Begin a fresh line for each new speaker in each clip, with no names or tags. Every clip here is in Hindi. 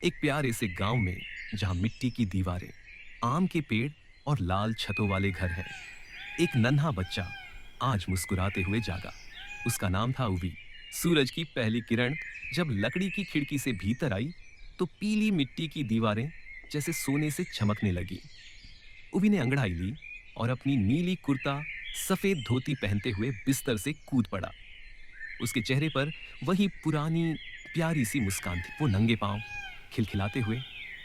एक प्यारे से गांव में जहां मिट्टी की दीवारें, आम के पेड़ और लाल छतों वाले घर हैं, एक नन्हा बच्चा आज मुस्कुराते हुए जागा। उसका नाम था उवी। सूरज की पहली किरण जब लकड़ी की खिड़की से भीतर आई तो पीली मिट्टी की दीवारें जैसे सोने से चमकने लगी। उवी ने अंगड़ाई ली और अपनी नीली कुर्ता सफेद धोती पहनते हुए बिस्तर से कूद पड़ा। उसके चेहरे पर वही पुरानी प्यारी सी मुस्कान थी। वो नंगे पांव खिलखिलाते हुए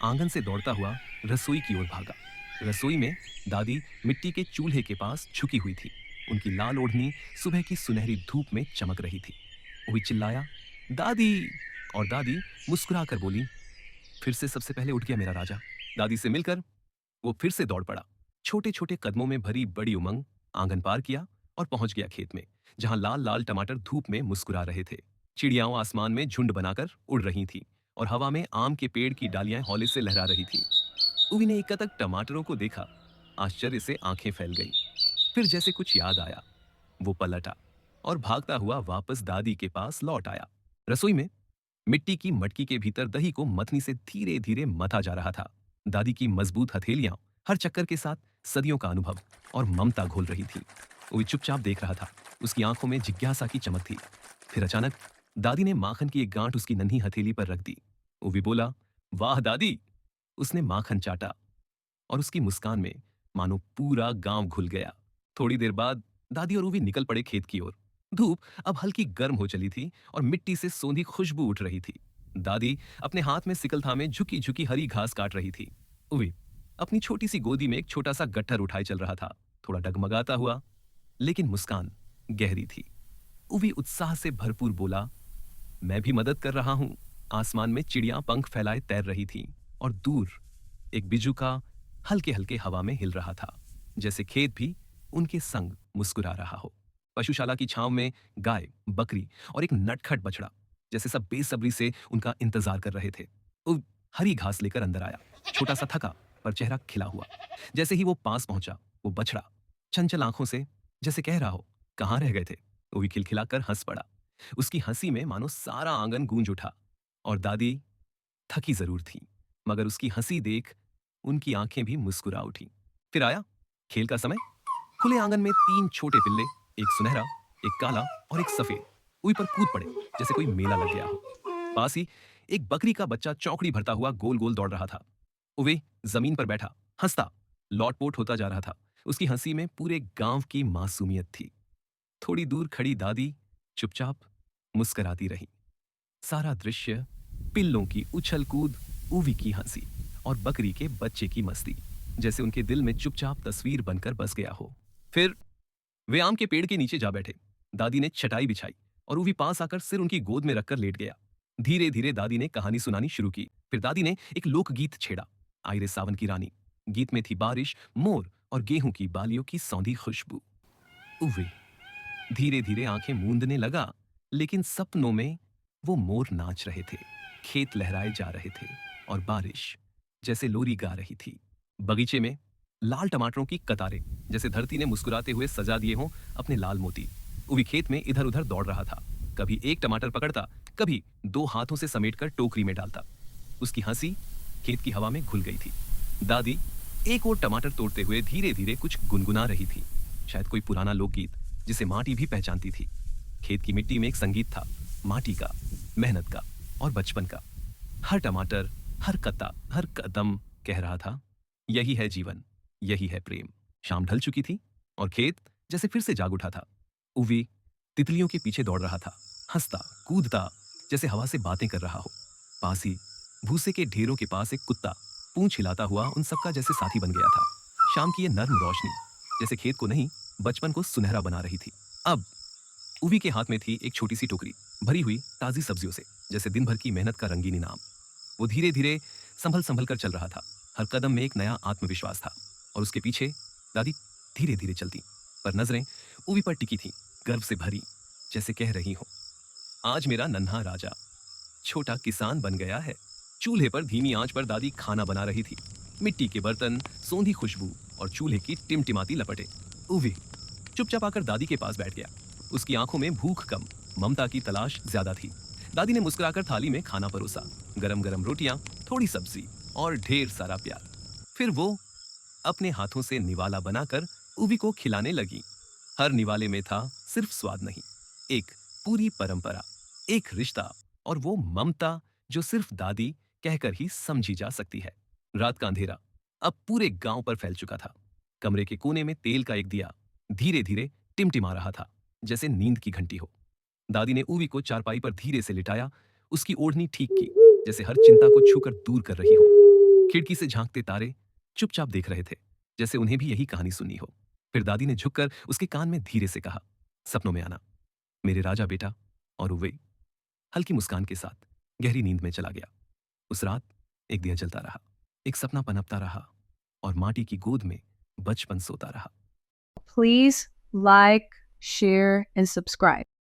आंगन से दौड़ता हुआ रसोई की ओर भागा। रसोई में दादी मिट्टी के चूल्हे के पास झुकी हुई थी। उनकी लाल ओढ़नी सुबह की सुनहरी धूप में चमक रही थी। वो चिल्लाया, दादी! और दादी मुस्कुराकर बोली, फिर से सबसे पहले उठ गया मेरा राजा। दादी से मिलकर वो फिर से दौड़ पड़ा। छोटे छोटे कदमों में भरी बड़ी उमंग आंगन पार किया और पहुंच गया खेत में, जहां लाल लाल टमाटर धूप में मुस्कुरा रहे थे। चिड़ियाओं आसमान में झुंड बनाकर उड़ रही थी और हवा में आम के पेड़ की डालियां हौले से लहरा रही थी। उवी ने एकटक टमाटरों को देखा। आश्चर्य से आंखें फैल गई। फिर जैसे कुछ याद आया, वो पलटा और भागता हुआ वापस दादी के पास लौट आया। रसोई में मिट्टी की मटकी के भीतर दही को मथनी से धीरे धीरे मथा जा रहा था। दादी की मजबूत हथेलियां हर चक्कर के साथ सदियों का अनुभव और ममता घोल रही थी। वो चुपचाप देख रहा था। उसकी आंखों में जिज्ञासा की चमक थी। फिर अचानक दादी ने माखन की एक गांठ उसकी नन्ही हथेली पर रख दी। वो भी बोला, वाह दादी! उसने माखन चाटा और उसकी मुस्कान में मानो पूरा गांव घुल गया। थोड़ी देर बाद दादी और उवी निकल पड़े खेत की ओर। धूप अब हल्की गर्म हो चली थी और मिट्टी से सोंधी खुशबू उठ रही थी। दादी अपने हाथ में सिकल थामे झुकी झुकी हरी घास काट रही थी। उवी अपनी छोटी सी गोदी में एक छोटा सा गट्ठर उठाए चल रहा था, थोड़ा डगमगाता हुआ, लेकिन मुस्कान गहरी थी। उवी उत्साह से भरपूर बोला, मैं भी मदद कर रहा हूं। आसमान में चिड़ियां पंख फैलाए तैर रही थीं और दूर एक बिजुका हल्के हल्के हवा में हिल रहा था, जैसे खेत भी उनके संग मुस्कुरा रहा हो। पशुशाला की छांव में गाय, बकरी और एक नटखट बछड़ा जैसे सब बेसब्री से उनका इंतजार कर रहे थे। वो हरी घास लेकर अंदर आया, छोटा सा थका पर चेहरा खिला हुआ। जैसे ही वो पास पहुंचा, वो बछड़ा चंचल आंखों से जैसे कह रहा हो, कहां रह गए थे। वो भी खिलखिलाकर हंस पड़ा। उसकी हंसी में मानो सारा आंगन गूंज उठा। और दादी थकी जरूर थी, मगर उसकी हंसी देख उनकी आंखें भी मुस्कुरा उठी। फिर आया खेल का समय। खुले आंगन में तीन छोटे पिल्ले, एक सुनहरा, एक काला और एक सफेद, उई पर कूद पड़े जैसे कोई मेला लग गया हो। पास ही एक बकरी का बच्चा चौकड़ी भरता हुआ गोल गोल दौड़ रहा था। उवे जमीन पर बैठा हंसता लौटपोट होता जा रहा था। उसकी हंसी में पूरे गांव की मासूमियत थी। थोड़ी दूर खड़ी दादी चुपचाप मुस्कुराती रही। सारा दृश्य, पिल्लों की उछल कूद, उवी की हंसी और बकरी के बच्चे की मस्ती, जैसे उनके दिल में चुपचाप तस्वीर बनकर बस गया हो। फिर वे आम के पेड़ के नीचे जा बैठे। दादी ने चटाई बिछाई और उवी पास आकर सिर उनकी गोद में रखकर लेट गया। धीरे धीरे दादी ने कहानी सुनानी शुरू की। फिर दादी ने एक लोकगीत छेड़ा, आई रे सावन की रानी। गीत में थी बारिश, मोर और गेहूं की बालियों की सौंधी खुशबू। उवे धीरे धीरे आंखें मूंदने लगा, लेकिन सपनों में वो मोर नाच रहे थे, खेत लहराए जा रहे थे और बारिश जैसे लोरी गा रही थी। बगीचे में लाल टमाटरों की कतारें जैसे धरती ने मुस्कुराते हुए सजा दिए हों अपने लाल मोती। उवी खेत में इधर उधर दौड़ रहा था, कभी एक टमाटर पकड़ता, कभी दो हाथों से समेटकर टोकरी में डालता। उसकी हंसी खेत की हवा में घुल गई थी। दादी एक और टमाटर तोड़ते हुए धीरे धीरे कुछ गुनगुना रही थी, शायद कोई पुराना लोकगीत जिसे माटी भी पहचानती थी। खेत की मिट्टी में एक संगीत था, माटी का, मेहनत का और बचपन का। हर टमाटर, हर कत्ता, हर कदम कह रहा था, यही है जीवन, यही है प्रेम। शाम ढल चुकी थी और खेत जैसे फिर से जाग उठा था। उवी तितलियों के पीछे दौड़ रहा था, हंसता कूदता जैसे हवा से बातें कर रहा हो। पास ही भूसे के ढेरों के पास एक कुत्ता पूंछ हिलाता हुआ उन सबका जैसे साथी बन गया था। शाम की ये नर्म रोशनी जैसे खेत को नहीं, बचपन को सुनहरा बना रही थी। अब उवी के हाथ में थी एक छोटी सी टोकरी भरी हुई ताजी सब्जियों से, जैसे दिन भर की मेहनत का रंगीन इनाम। वो धीरे धीरे संभल संभल कर चल रहा था। हर कदम में एक नया आत्मविश्वास था और उसके पीछे दादी धीरे धीरे चलती, पर नजरें उवी पर टिकी थी, गर्व से भरी, जैसे कह रही हो, आज मेरा नन्हा राजा छोटा किसान बन गया है। चूल्हे पर धीमी आंच पर दादी खाना बना रही थी। मिट्टी के बर्तन, सौंधी खुशबू और चूल्हे की टिमटिमाती लपटें। उवी चुपचाप आकर दादी के पास बैठ गया। उसकी आंखों में भूख कम, ममता की तलाश ज्यादा थी। दादी ने मुस्कुराकर थाली में खाना परोसा, गरम गरम रोटियां, थोड़ी सब्जी और ढेर सारा प्यार। फिर वो अपने हाथों से निवाला बनाकर उवी को खिलाने लगी। हर निवाले में था सिर्फ स्वाद नहीं, एक पूरी परंपरा, एक रिश्ता और वो ममता जो सिर्फ दादी कहकर ही समझी जा सकती है। रात का अंधेरा अब पूरे गांव पर फैल चुका था। कमरे के कोने में तेल का एक दिया धीरे धीरे टिमटिमा रहा था, जैसे नींद की घंटी हो। दादी ने ऊवी को चारपाई पर धीरे से लिटाया, उसकी ओढ़नी ठीक की, जैसे हर चिंता को छूकर दूर कर रही हो। खिड़की से झांकते तारे चुपचाप देख रहे थे, जैसे उन्हें भी यही कहानी सुननी हो। फिर दादी ने झुककर उसके कान में धीरे से कहा, सपनों में आना मेरे राजा बेटा। और वे हल्की मुस्कान के साथ गहरी नींद में चला गया। उस रात एक दिया जलता रहा, एक सपना पनपता रहा और माटी की गोद में बचपन सोता रहा।
Please like, share, and subscribe.